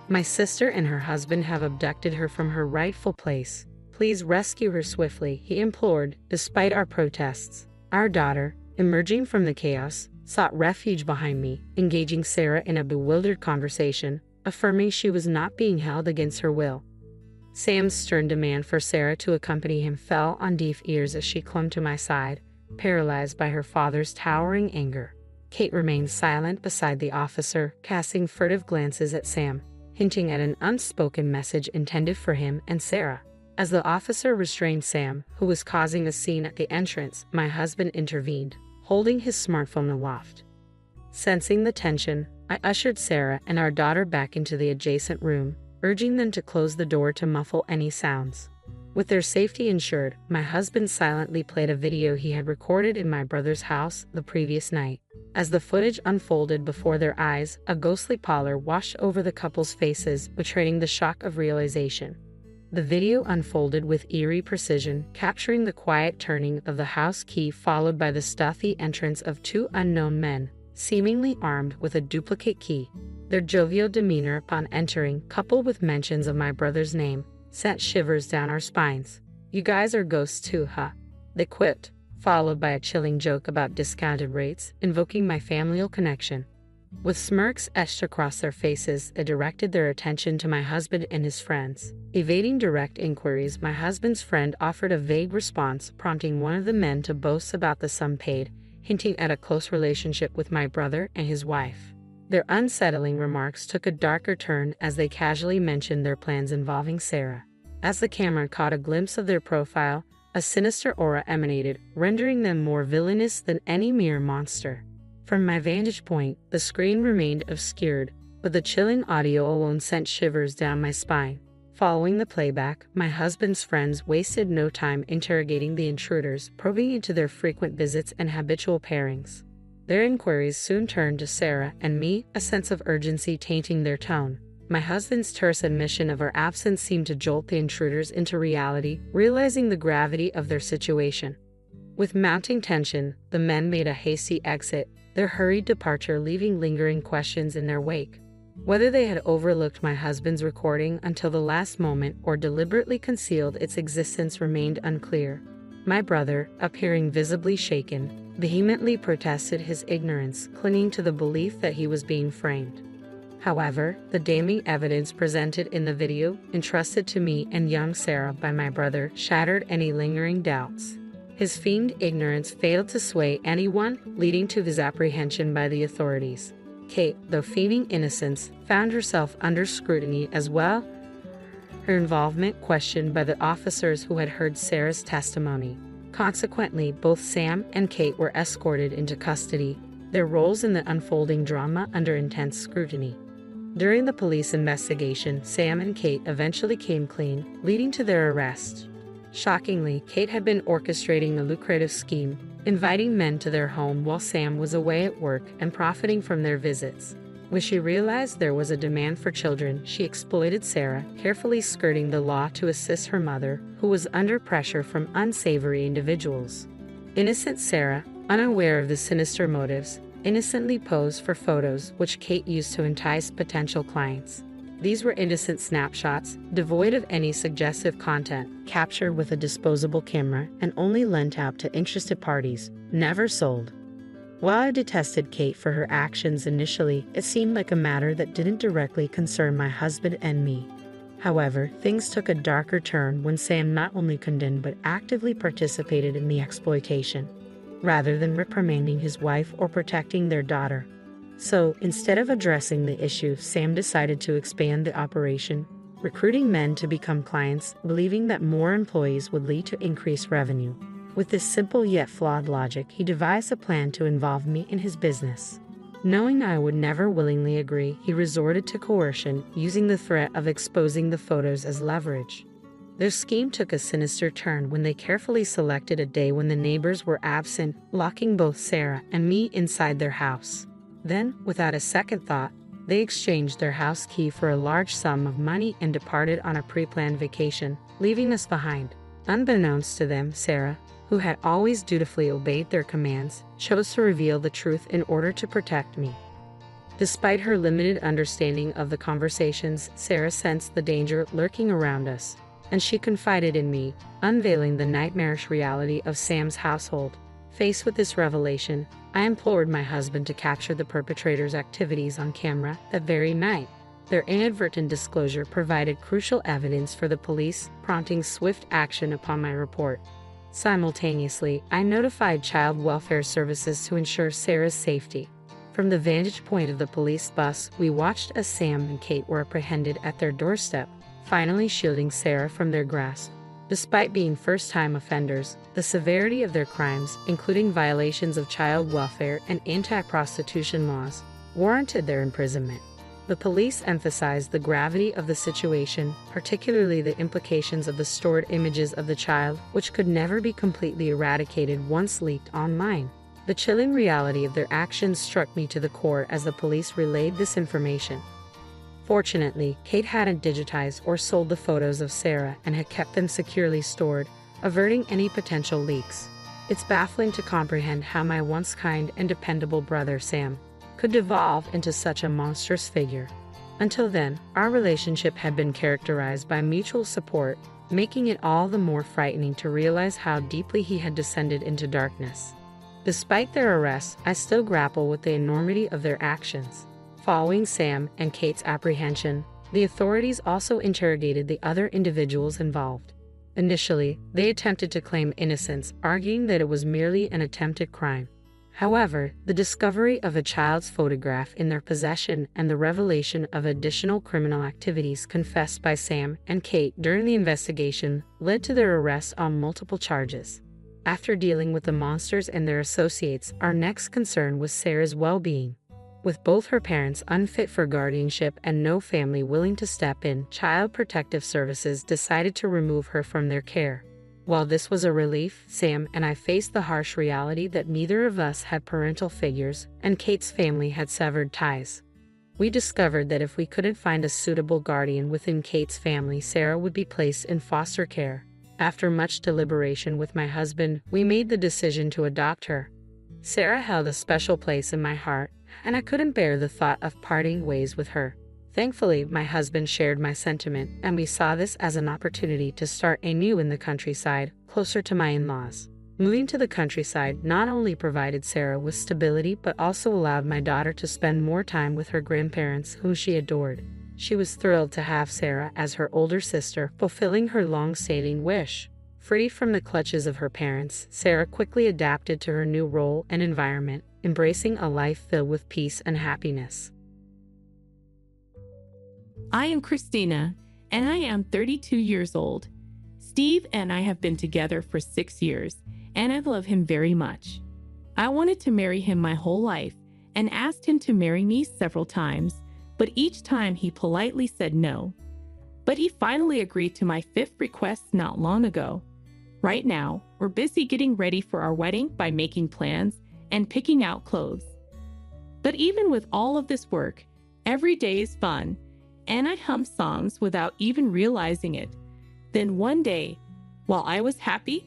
"My sister and her husband have abducted her from her rightful place. Please rescue her swiftly," he implored, despite our protests. Our daughter, emerging from the chaos, sought refuge behind me, engaging Sarah in a bewildered conversation, affirming she was not being held against her will. Sam's stern demand for Sarah to accompany him fell on deaf ears as she clung to my side, paralyzed by her father's towering anger. Kate remained silent beside the officer, casting furtive glances at Sam, hinting at an unspoken message intended for him and Sarah. As the officer restrained Sam, who was causing a scene at the entrance, my husband intervened, holding his smartphone aloft. Sensing the tension, I ushered Sarah and our daughter back into the adjacent room, urging them to close the door to muffle any sounds. With their safety ensured, my husband silently played a video he had recorded in my brother's house the previous night. As the footage unfolded before their eyes, a ghostly pallor washed over the couple's faces, betraying the shock of realization. The video unfolded with eerie precision, capturing the quiet turning of the house key followed by the stealthy entrance of two unknown men, seemingly armed with a duplicate key. Their jovial demeanor upon entering, coupled with mentions of my brother's name, sent shivers down our spines. "You guys are ghosts too, huh?" they quipped, followed by a chilling joke about discounted rates, invoking my familial connection. With smirks etched across their faces, they directed their attention to my husband and his friends. Evading direct inquiries, my husband's friend offered a vague response, prompting one of the men to boast about the sum paid, hinting at a close relationship with my brother and his wife. Their unsettling remarks took a darker turn as they casually mentioned their plans involving Sarah. As the camera caught a glimpse of their profile, a sinister aura emanated, rendering them more villainous than any mere monster. From my vantage point, the screen remained obscured, but the chilling audio alone sent shivers down my spine. Following the playback, my husband's friends wasted no time interrogating the intruders, probing into their frequent visits and habitual pairings. Their inquiries soon turned to Sarah and me, a sense of urgency tainting their tone. My husband's terse admission of our absence seemed to jolt the intruders into reality, realizing the gravity of their situation. With mounting tension, the men made a hasty exit, their hurried departure leaving lingering questions in their wake. Whether they had overlooked my husband's recording until the last moment or deliberately concealed its existence remained unclear. My brother, appearing visibly shaken, vehemently protested his ignorance, clinging to the belief that he was being framed. However, the damning evidence presented in the video, entrusted to me and young Sarah by my brother, shattered any lingering doubts. His feigned ignorance failed to sway anyone, leading to his apprehension by the authorities. Kate, though feigning innocence, found herself under scrutiny as well, her involvement questioned by the officers who had heard Sarah's testimony. Consequently, both Sam and Kate were escorted into custody, their roles in the unfolding drama under intense scrutiny. During the police investigation, Sam and Kate eventually came clean, leading to their arrest. Shockingly, Kate had been orchestrating a lucrative scheme, inviting men to their home while Sam was away at work and profiting from their visits. When she realized there was a demand for children, she exploited Sarah, carefully skirting the law to assist her mother, who was under pressure from unsavory individuals. Innocent Sarah, unaware of the sinister motives, innocently posed for photos which Kate used to entice potential clients. These were innocent snapshots, devoid of any suggestive content, captured with a disposable camera and only lent out to interested parties, never sold. While I detested Kate for her actions initially, it seemed like a matter that didn't directly concern my husband and me. However, things took a darker turn when Sam not only condemned but actively participated in the exploitation, rather than reprimanding his wife or protecting their daughter. So, instead of addressing the issue, Sam decided to expand the operation, recruiting men to become clients, believing that more employees would lead to increased revenue. With this simple yet flawed logic, he devised a plan to involve me in his business. Knowing I would never willingly agree, he resorted to coercion, using the threat of exposing the photos as leverage. Their scheme took a sinister turn when they carefully selected a day when the neighbors were absent, locking both Sarah and me inside their house. Then, without a second thought, they exchanged their house key for a large sum of money and departed on a pre-planned vacation, leaving us behind. Unbeknownst to them, Sarah, who had always dutifully obeyed their commands, chose to reveal the truth in order to protect me. Despite her limited understanding of the conversations, Sarah sensed the danger lurking around us, and she confided in me, unveiling the nightmarish reality of Sam's household. Faced with this revelation, I implored my husband to capture the perpetrator's activities on camera that very night. Their inadvertent disclosure provided crucial evidence for the police, prompting swift action upon my report. Simultaneously, I notified child welfare services to ensure Sarah's safety. From the vantage point of the police bus, we watched as Sam and Kate were apprehended at their doorstep, finally shielding Sarah from their grasp. Despite being first-time offenders, the severity of their crimes, including violations of child welfare and anti-prostitution laws, warranted their imprisonment. The police emphasized the gravity of the situation, particularly the implications of the stored images of the child, which could never be completely eradicated once leaked online. The chilling reality of their actions struck me to the core as the police relayed this information. Fortunately, Kate hadn't digitized or sold the photos of Sarah and had kept them securely stored, averting any potential leaks. It's baffling to comprehend how my once kind and dependable brother Sam could devolve into such a monstrous figure. Until then, our relationship had been characterized by mutual support, making it all the more frightening to realize how deeply he had descended into darkness. Despite their arrests, I still grapple with the enormity of their actions. Following Sam and Kate's apprehension, the authorities also interrogated the other individuals involved. Initially, they attempted to claim innocence, arguing that it was merely an attempted crime. However, the discovery of a child's photograph in their possession and the revelation of additional criminal activities confessed by Sam and Kate during the investigation led to their arrest on multiple charges. After dealing with the monsters and their associates, our next concern was Sarah's well-being. With both her parents unfit for guardianship and no family willing to step in, Child Protective Services decided to remove her from their care. While this was a relief, Sam and I faced the harsh reality that neither of us had parental figures, and Kate's family had severed ties. We discovered that if we couldn't find a suitable guardian within Kate's family, Sarah would be placed in foster care. After much deliberation with my husband, we made the decision to adopt her. Sarah held a special place in my heart, and I couldn't bear the thought of parting ways with her. Thankfully, my husband shared my sentiment, and we saw this as an opportunity to start anew in the countryside, closer to my in-laws. Moving to the countryside not only provided Sarah with stability but also allowed my daughter to spend more time with her grandparents, whom she adored. She was thrilled to have Sarah as her older sister, fulfilling her long-standing wish. Freed from the clutches of her parents, Sarah quickly adapted to her new role and environment, embracing a life filled with peace and happiness. I am Christina, and I am 32 years old. Steve and I have been together for 6 years, and I love him very much. I wanted to marry him my whole life and asked him to marry me several times, but each time he politely said no. But he finally agreed to my 5th request not long ago. Right now, we're busy getting ready for our wedding by making plans and picking out clothes. But even with all of this work, every day is fun, and I hum songs without even realizing it. Then one day, while I was happy,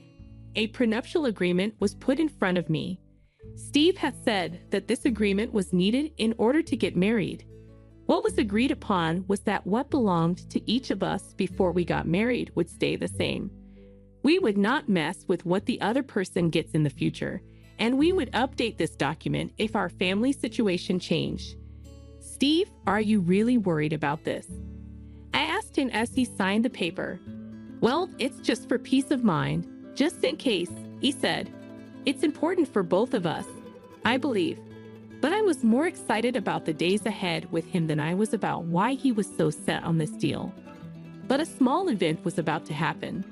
a prenuptial agreement was put in front of me. Steve had said that this agreement was needed in order to get married. What was agreed upon was that what belonged to each of us before we got married would stay the same. We would not mess with what the other person gets in the future, and we would update this document if our family situation changed. Steve, are you really worried about this? I asked him as he signed the paper. Well, it's just for peace of mind, just in case, he said. It's important for both of us, I believe. But I was more excited about the days ahead with him than I was about why he was so set on this deal. But a small event was about to happen.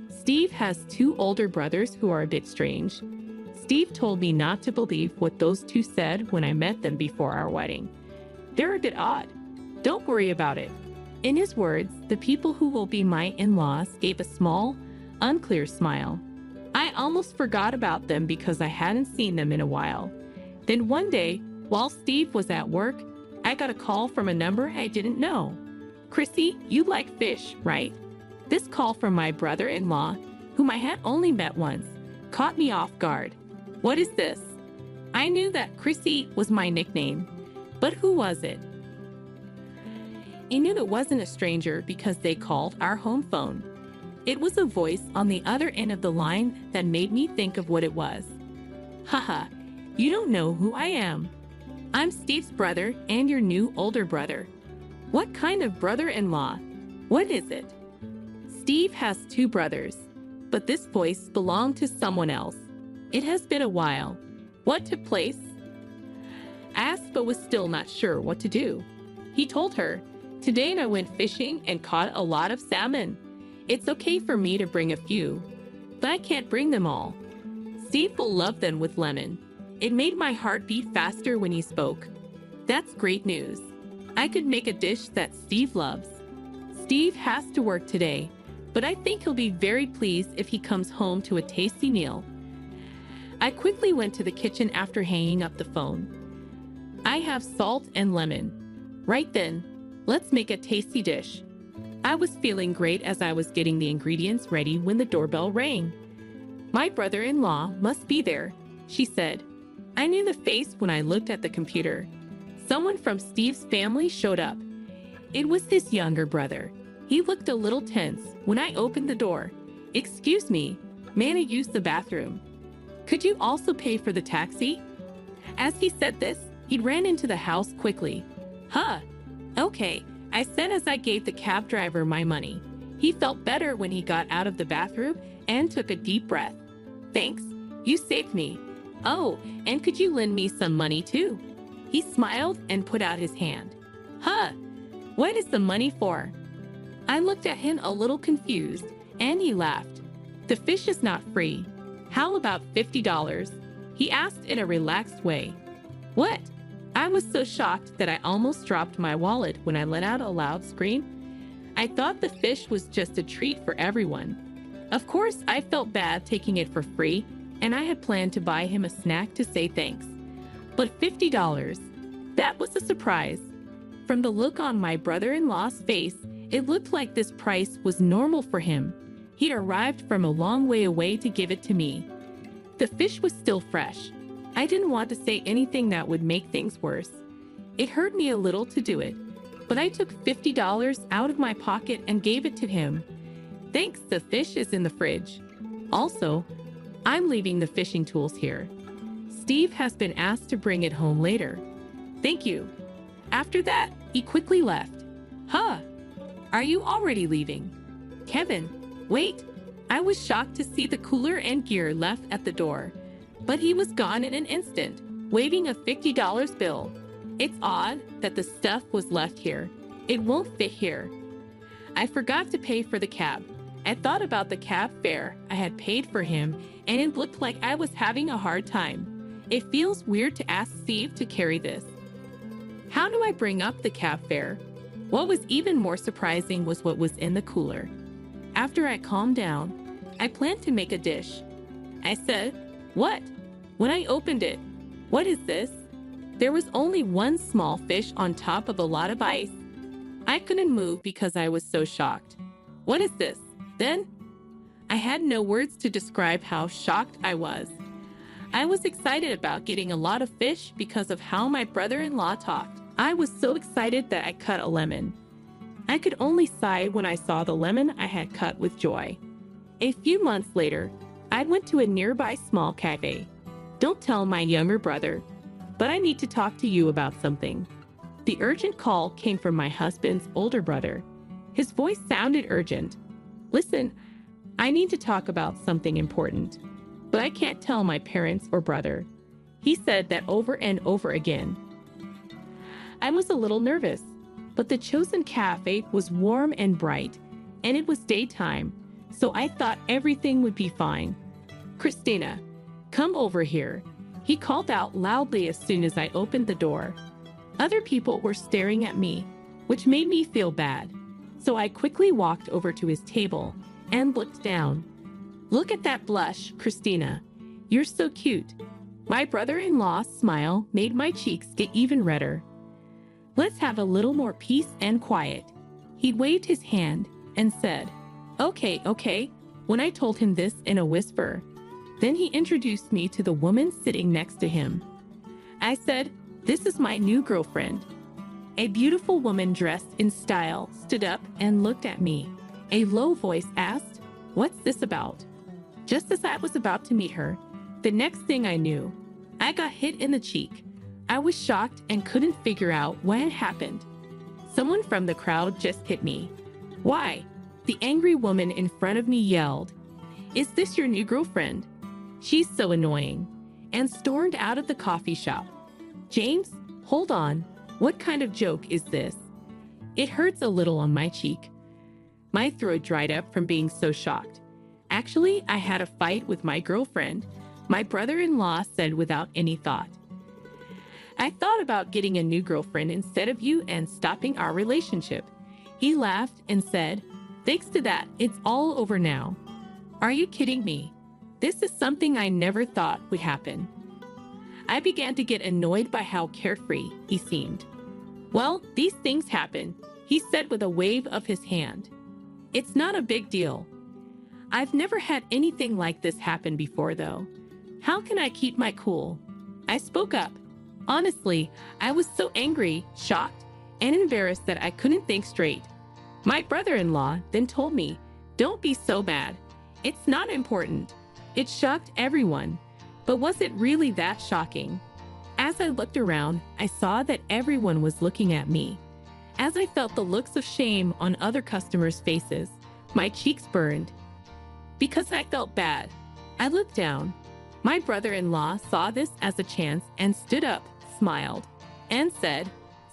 Steve has two older brothers who are a bit strange. Steve told me not to believe what those two said when I met them before our wedding. They're a bit odd. Don't worry about it. In his words, the people who will be my in-laws gave a small, unclear smile. I almost forgot about them because I hadn't seen them in a while. Then one day, while Steve was at work, I got a call from a number I didn't know. "Chrissy, you like fish, right?" This call from my brother-in-law, whom I had only met once, caught me off guard. What is this? I knew that Chrissy was my nickname, but who was it? I knew it wasn't a stranger because they called our home phone. It was a voice on the other end of the line that made me think of what it was. Haha, you don't know who I am. I'm Steve's brother and your new older brother. What kind of brother-in-law? What is it? Steve has two brothers, but this voice belonged to someone else. It has been a while. What took place? Asked but was still not sure what to do. He told her, "Today I went fishing and caught a lot of salmon. It's okay for me to bring a few, but I can't bring them all. Steve will love them with lemon." It made my heart beat faster when he spoke. That's great news. I could make a dish that Steve loves. Steve has to work today, but I think he'll be very pleased if he comes home to a tasty meal. I quickly went to the kitchen after hanging up the phone. I have salt and lemon. Right then, let's make a tasty dish. I was feeling great as I was getting the ingredients ready when the doorbell rang. My brother-in-law must be there, she said. I knew the face when I looked at the computer. Someone from Steve's family showed up. It was his younger brother. He looked a little tense when I opened the door. "Excuse me, may I use the bathroom? Could you also pay for the taxi?" As he said this, he ran into the house quickly. "Huh, okay," I said as I gave the cab driver my money. He felt better when he got out of the bathroom and took a deep breath. "Thanks, you saved me. Oh, and could you lend me some money too?" He smiled and put out his hand. "Huh, what is the money for?" I looked at him a little confused, and he laughed. "The fish is not free. How about $50? He asked in a relaxed way. "What?" I was so shocked that I almost dropped my wallet when I let out a loud scream. I thought the fish was just a treat for everyone. Of course, I felt bad taking it for free, and I had planned to buy him a snack to say thanks. But $50, that was a surprise. From the look on my brother-in-law's face, it looked like this price was normal for him. He'd arrived from a long way away to give it to me. The fish was still fresh. I didn't want to say anything that would make things worse. It hurt me a little to do it, but I took $50 out of my pocket and gave it to him. "Thanks, the fish is in the fridge. Also, I'm leaving the fishing tools here. Steve has been asked to bring it home later. Thank you." After that, he quickly left. "Huh, are you already leaving?" "Kevin, wait." I was shocked to see the cooler and gear left at the door, but he was gone in an instant, waving a $50 bill. It's odd that the stuff was left here. It won't fit here. I forgot to pay for the cab. I thought about the cab fare I had paid for him, and it looked like I was having a hard time. It feels weird to ask Steve to carry this. How do I bring up the cab fare? What was even more surprising was what was in the cooler. After I calmed down, I planned to make a dish. I said, "What?" When I opened it, "What is this?" There was only one small fish on top of a lot of ice. I couldn't move because I was so shocked. "What is this, then?" I had no words to describe how shocked I was. I was excited about getting a lot of fish because of how my brother-in-law talked. I was so excited that I cut a lemon. I could only sigh when I saw the lemon I had cut with joy. A few months later, I went to a nearby small cafe. Don't tell my younger brother, but I need to talk to you about something. The urgent call came from my husband's older brother. His voice sounded urgent. "Listen, I need to talk about something important, but I can't tell my parents or brother. He said that over and over again. I was a little nervous, but the chosen cafe was warm and bright, and it was daytime, so I thought everything would be fine. Christina, come over here. He called out loudly as soon as I opened the door. Other people were staring at me, which made me feel bad, so I quickly walked over to his table and looked down. Look at that blush, Christina. You're so cute. My brother-in-law's smile made my cheeks get even redder. Let's have a little more peace and quiet. He waved his hand and said, Okay, when I told him this in a whisper. Then he introduced me to the woman sitting next to him. I said, This is my new girlfriend. A beautiful woman dressed in style stood up and looked at me. A low voice asked, What's this about? Just as I was about to meet her, the next thing I knew, I got hit in the cheek. I was shocked and couldn't figure out what had happened. Someone from the crowd just hit me. Why? The angry woman in front of me yelled, Is this your new girlfriend? She's so annoying, and stormed out of the coffee shop. James, hold on. What kind of joke is this? It hurts a little on my cheek. My throat dried up from being so shocked. Actually, I had a fight with my girlfriend, my brother-in-law said without any thought. I thought about getting a new girlfriend instead of you and stopping our relationship. He laughed and said, Thanks to that, it's all over now. Are you kidding me? This is something I never thought would happen. I began to get annoyed by how carefree he seemed. Well, these things happen, he said with a wave of his hand. It's not a big deal. I've never had anything like this happen before, though. How can I keep my cool? I spoke up. Honestly, I was so angry, shocked, and embarrassed that I couldn't think straight. My brother-in-law then told me, Don't be so bad. It's not important. It shocked everyone. But was it really that shocking? As I looked around, I saw that everyone was looking at me. As I felt the looks of shame on other customers' faces, my cheeks burned. Because I felt bad, I looked down. My brother-in-law saw this as a chance and stood up, smiled, and said,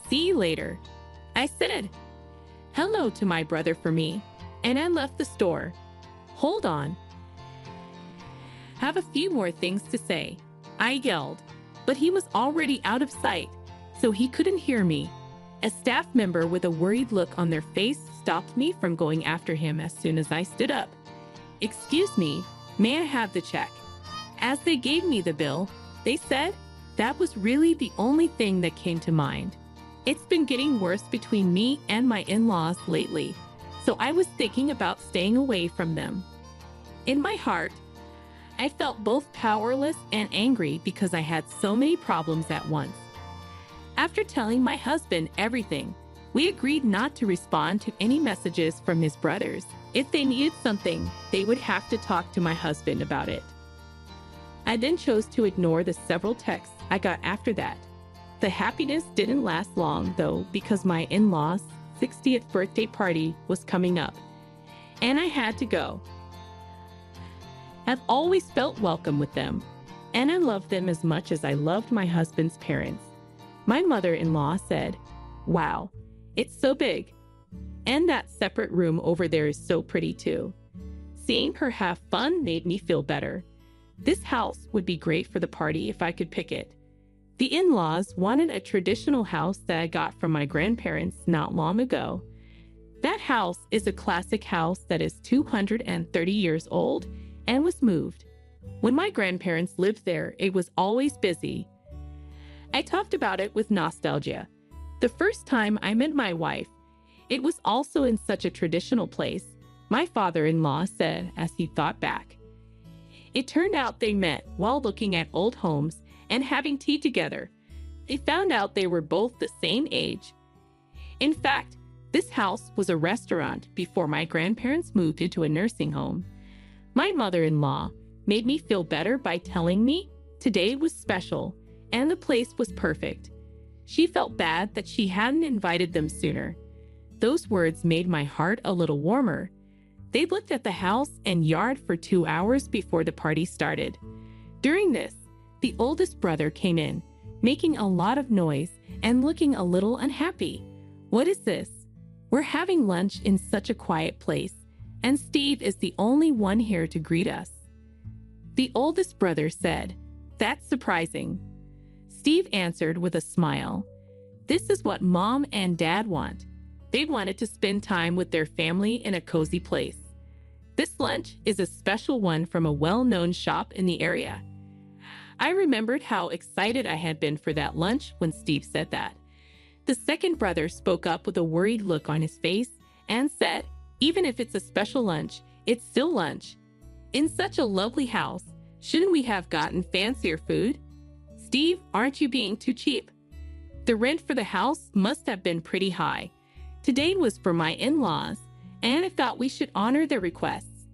See you later. I said hello to my brother for me, and I left the store. Hold on. Have a few more things to say, I yelled, but he was already out of sight, so he couldn't hear me. A staff member with a worried look on their face stopped me from going after him as soon as I stood up. Excuse me, may I have the check? As they gave me the bill, they said that was really the only thing that came to mind. It's been getting worse between me and my in-laws lately, so I was thinking about staying away from them. In my heart, I felt both powerless and angry because I had so many problems at once. After telling my husband everything, we agreed not to respond to any messages from his brothers. If they needed something, they would have to talk to my husband about it. I then chose to ignore the several texts I got after that. The happiness didn't last long, though, because my in-laws' 60th birthday party was coming up, and I had to go. I've always felt welcome with them, and I loved them as much as I loved my husband's parents. My mother-in-law said, Wow, it's so big. And that separate room over there is so pretty too. Seeing her have fun made me feel better. This house would be great for the party if I could pick it. The in-laws wanted a traditional house that I got from my grandparents not long ago. That house is a classic house that is 230 years old and was moved. When my grandparents lived there, it was always busy. I talked about it with nostalgia. The first time I met my wife, it was also in such a traditional place, my father-in-law said as he thought back. It turned out they met while looking at old homes and having tea together. They found out they were both the same age. In fact, this house was a restaurant before my grandparents moved into a nursing home. My mother-in-law made me feel better by telling me today was special and the place was perfect. She felt bad that she hadn't invited them sooner. Those words made my heart a little warmer. They looked at the house and yard for 2 hours before the party started. During this, the oldest brother came in, making a lot of noise and looking a little unhappy. "What is this? We're having lunch in such a quiet place, and Steve is the only one here to greet us." The oldest brother said, "That's surprising." Steve answered with a smile, "This is what Mom and Dad want. They wanted to spend time with their family in a cozy place. This lunch is a special one from a well-known shop in the area." I remembered how excited I had been for that lunch when Steve said that. The second brother spoke up with a worried look on his face and said, "Even if it's a special lunch, it's still lunch. In such a lovely house, shouldn't we have gotten fancier food? Steve, aren't you being too cheap? The rent for the house must have been pretty high. Today was for my in-laws, and I thought we should honor their requests.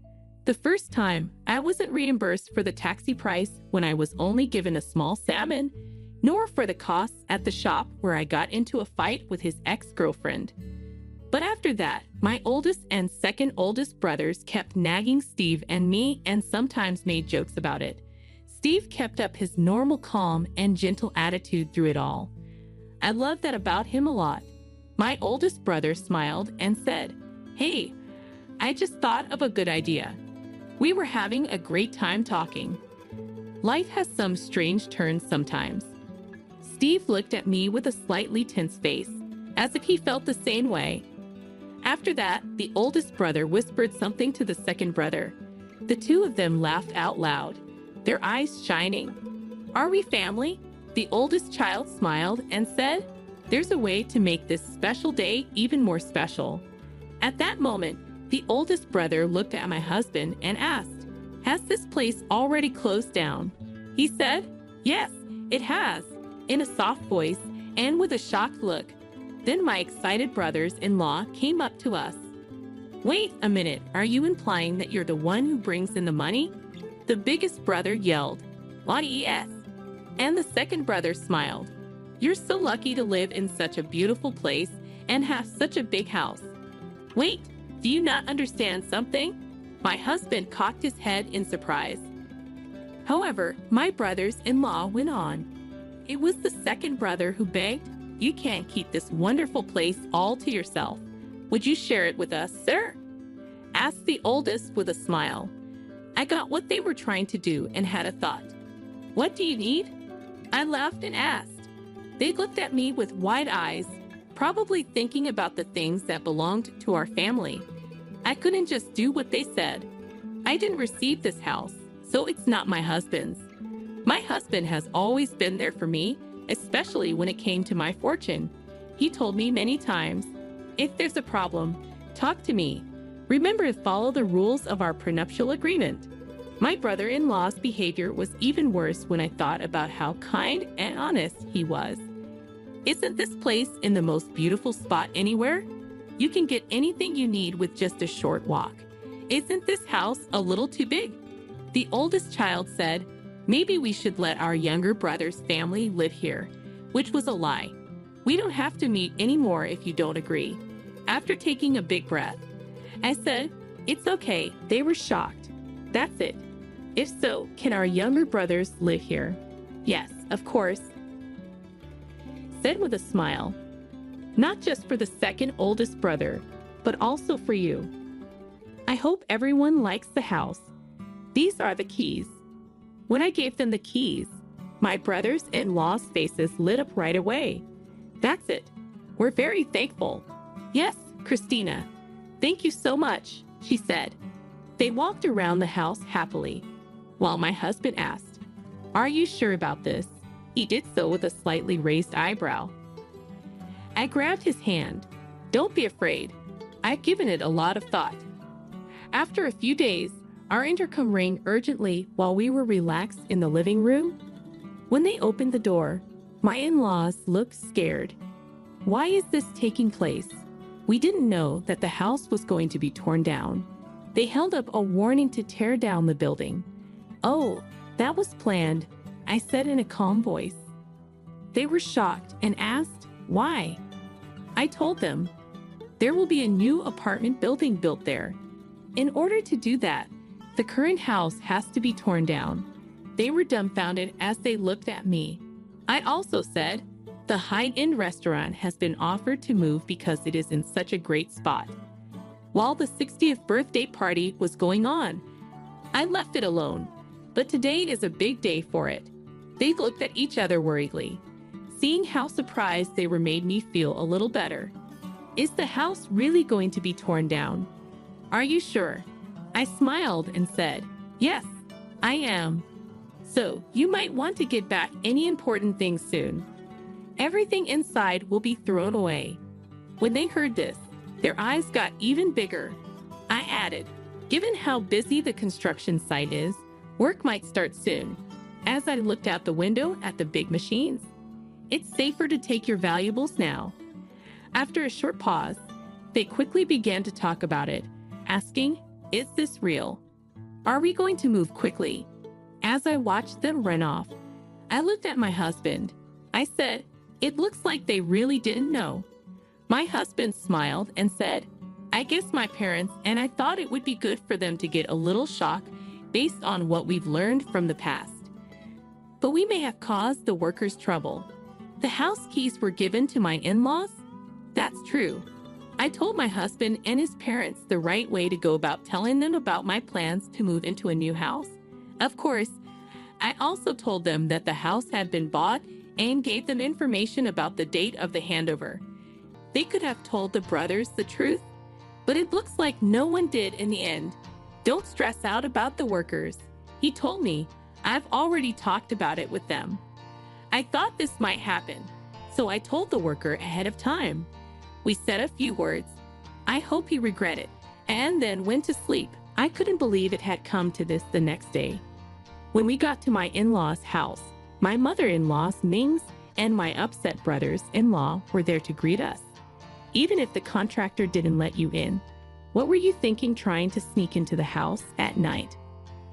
The first time, I wasn't reimbursed for the taxi price when I was only given a small salmon, nor for the costs at the shop where I got into a fight with his ex-girlfriend." But after that, my oldest and second oldest brothers kept nagging Steve and me and sometimes made jokes about it. Steve kept up his normal calm and gentle attitude through it all. I love that about him a lot. My oldest brother smiled and said, "Hey, I just thought of a good idea." We were having a great time talking. Life has some strange turns sometimes. Steve looked at me with a slightly tense face, as if he felt the same way. After that, the oldest brother whispered something to the second brother. The two of them laughed out loud, their eyes shining. "Are we family?" The oldest child smiled and said, "There's a way to make this special day even more special." At that moment, the oldest brother looked at my husband and asked, "Has this place already closed down?" He said, "Yes, it has," in a soft voice and with a shocked look. Then my excited brothers-in-law came up to us. "Wait a minute, are you implying that you're the one who brings in the money?" The biggest brother yelled, "Yes." And the second brother smiled. "You're so lucky to live in such a beautiful place and have such a big house." "Wait, do you not understand something?" My husband cocked his head in surprise. However, my brothers-in-law went on. It was the second brother who begged, "You can't keep this wonderful place all to yourself. Would you share it with us, sir?" Asked the oldest with a smile. I got what they were trying to do and had a thought. "What do you need?" I laughed and asked. They looked at me with wide eyes, probably thinking about the things that belonged to our family. I couldn't just do what they said. I didn't receive this house, so it's not my husband's. My husband has always been there for me, especially when it came to my fortune. He told me many times, "If there's a problem, talk to me. Remember to follow the rules of our prenuptial agreement." My brother-in-law's behavior was even worse when I thought about how kind and honest he was. "Isn't this place in the most beautiful spot anywhere? You can get anything you need with just a short walk. Isn't this house a little too big?" The oldest child said, "Maybe we should let our younger brother's family live here," which was a lie. "We don't have to meet anymore if you don't agree." After taking a big breath, I said, "It's okay." They were shocked. "That's it. If so, can our younger brothers live here?" "Yes, of course," said with a smile. "Not just for the second oldest brother, but also for you. I hope everyone likes the house. These are the keys." When I gave them the keys, my brothers-in-law's faces lit up right away. "That's it. We're very thankful." "Yes, Christina. Thank you so much," she said. They walked around the house happily, while my husband asked, "Are you sure about this?" He did so with a slightly raised eyebrow. I grabbed his hand. "Don't be afraid. I've given it a lot of thought." After a few days, our intercom rang urgently while we were relaxed in the living room. When they opened the door, my in-laws looked scared. "Why is this taking place?" We didn't know that the house was going to be torn down. They held up a warning to tear down the building. "Oh, that was planned," I said in a calm voice. They were shocked and asked, "Why?" I told them, "There will be a new apartment building built there. In order to do that, the current house has to be torn down. They were dumbfounded as they looked at me. I also said, the high-end restaurant has been offered to move because it is in such a great spot. While the 60th birthday party was going on, I left it alone, but today is a big day for it. They looked at each other worriedly. Seeing how surprised they were made me feel a little better. Is the house really going to be torn down? Are you sure? I smiled and said, yes, I am. So you might want to get back any important things soon. Everything inside will be thrown away. When they heard this, their eyes got even bigger. I added, given how busy the construction site is, work might start soon. As I looked out the window at the big machines, it's safer to take your valuables now. After a short pause, they quickly began to talk about it, asking, is this real? Are we going to move quickly? As I watched them run off, I looked at my husband. I said, it looks like they really didn't know. My husband smiled and said, I guess my parents and I thought it would be good for them to get a little shock based on what we've learned from the past. But we may have caused the workers trouble. The house keys were given to my in-laws? That's true. I told my husband and his parents the right way to go about telling them about my plans to move into a new house. Of course, I also told them that the house had been bought and gave them information about the date of the handover. They could have told the brothers the truth, but it looks like no one did in the end. Don't stress out about the workers. He told me, I've already talked about it with them. I thought this might happen, so I told the worker ahead of time. We said a few words. I hope he regretted, and then went to sleep. I couldn't believe it had come to this the next day. When we got to my in-laws' house, my mother-in-law's Mings and my upset brothers-in-law were there to greet us. Even if the contractor didn't let you in, what were you thinking trying to sneak into the house at night?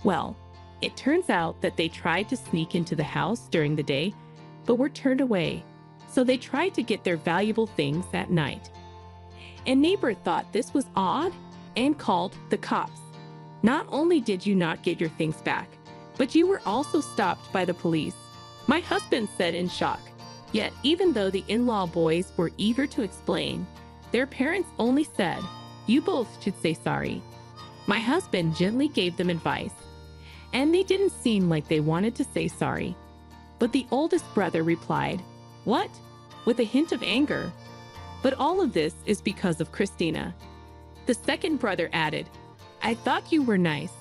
Well, it turns out that they tried to sneak into the house during the day, but were turned away. So they tried to get their valuable things at night. A neighbor thought this was odd and called the cops. Not only did you not get your things back, but you were also stopped by the police. My husband said in shock. Yet even though the in-law boys were eager to explain, their parents only said, you both should say sorry. My husband gently gave them advice, and they didn't seem like they wanted to say sorry. But the oldest brother replied, what? With a hint of anger. But all of this is because of Christina. The second brother added, I thought you were nice,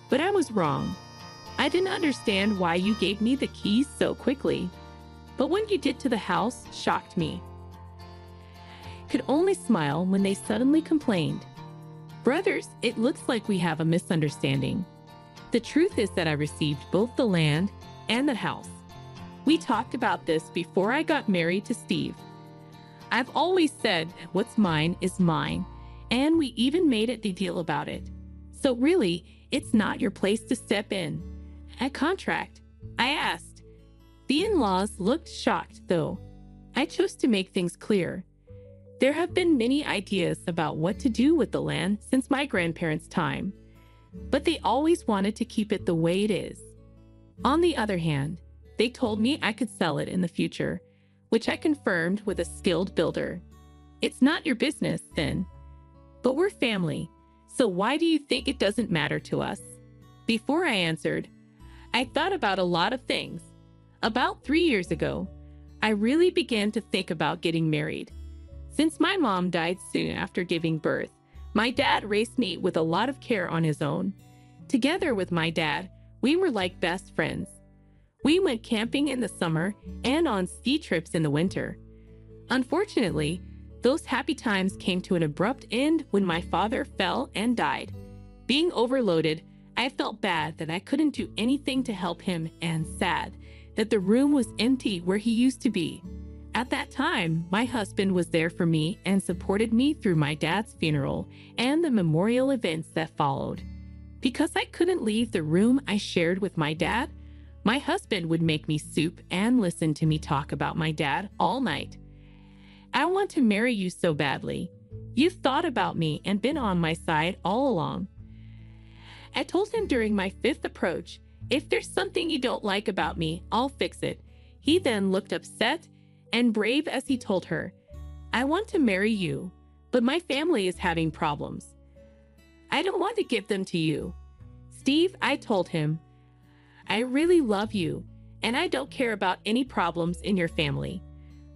but I was wrong. I didn't understand why you gave me the keys so quickly. But what you did to the house shocked me. Could only smile when they suddenly complained. Brothers, it looks like we have a misunderstanding. The truth is that I received both the land and the house. We talked about this before I got married to Steve. I've always said what's mine is mine, and we even made a deal about it. So really, it's not your place to step in. A contract, I asked. The in-laws looked shocked, though. I chose to make things clear. There have been many ideas about what to do with the land since my grandparents' time, but they always wanted to keep it the way it is. On the other hand, they told me I could sell it in the future, which I confirmed with a skilled builder. It's not your business, then. But we're family, so why do you think it doesn't matter to us? Before I answered, I thought about a lot of things. About 3 years ago, I really began to think about getting married. Since my mom died soon after giving birth, my dad raised me with a lot of care on his own. Together with my dad, we were like best friends. We went camping in the summer and on ski trips in the winter. Unfortunately, those happy times came to an abrupt end when my father fell and died. Being overloaded, I felt bad that I couldn't do anything to help him and sad that the room was empty where he used to be. At that time, my husband was there for me and supported me through my dad's funeral and the memorial events that followed. Because I couldn't leave the room I shared with my dad, my husband would make me soup and listen to me talk about my dad all night. I want to marry you so badly. You've thought about me and been on my side all along. I told him during my 5th approach, If there's something you don't like about me, I'll fix it. He then looked upset and brave as he told her, I want to marry you, but my family is having problems. I don't want to give them to you. Steve, I told him, I really love you, and I don't care about any problems in your family.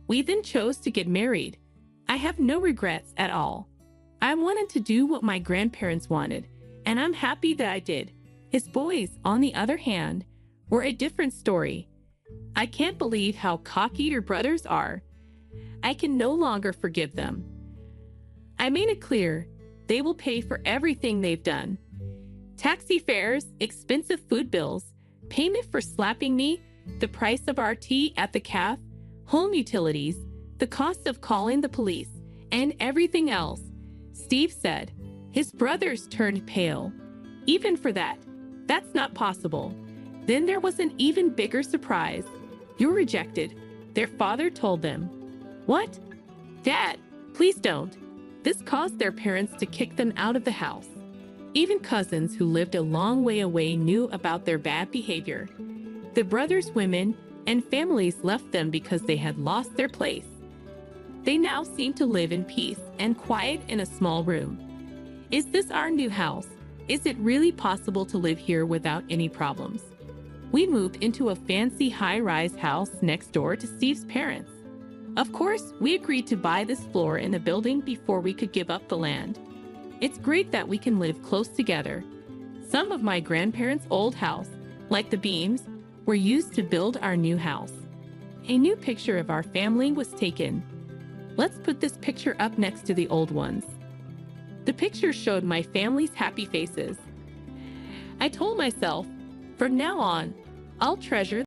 We then chose to get married. I have no regrets at all. I wanted to do what my grandparents wanted, and I'm happy that I did. His boys, on the other hand, were a different story. I can't believe how cocky your brothers are. I can no longer forgive them. I made it clear they will pay for everything they've done. Taxi fares, expensive food bills, payment for slapping me, the price of our tea at the cafe, home utilities, the cost of calling the police, and everything else. Steve said. His brothers turned pale. Even for that, that's not possible. Then there was an even bigger surprise. You're rejected, their father told them. What? Dad, please don't. This caused their parents to kick them out of the house. Even cousins who lived a long way away knew about their bad behavior. The brothers' women and families left them because they had lost their place. They now seem to live in peace and quiet in a small room. Is this our new house? Is it really possible to live here without any problems? We moved into a fancy high-rise house next door to Steve's parents. Of course, we agreed to buy this floor in the building before we could give up the land. It's great that we can live close together. Some of my grandparents' old house, like the beams, were used to build our new house. A new picture of our family was taken. Let's put this picture up next to the old ones. The picture showed my family's happy faces. I told myself, from now on, I'll treasure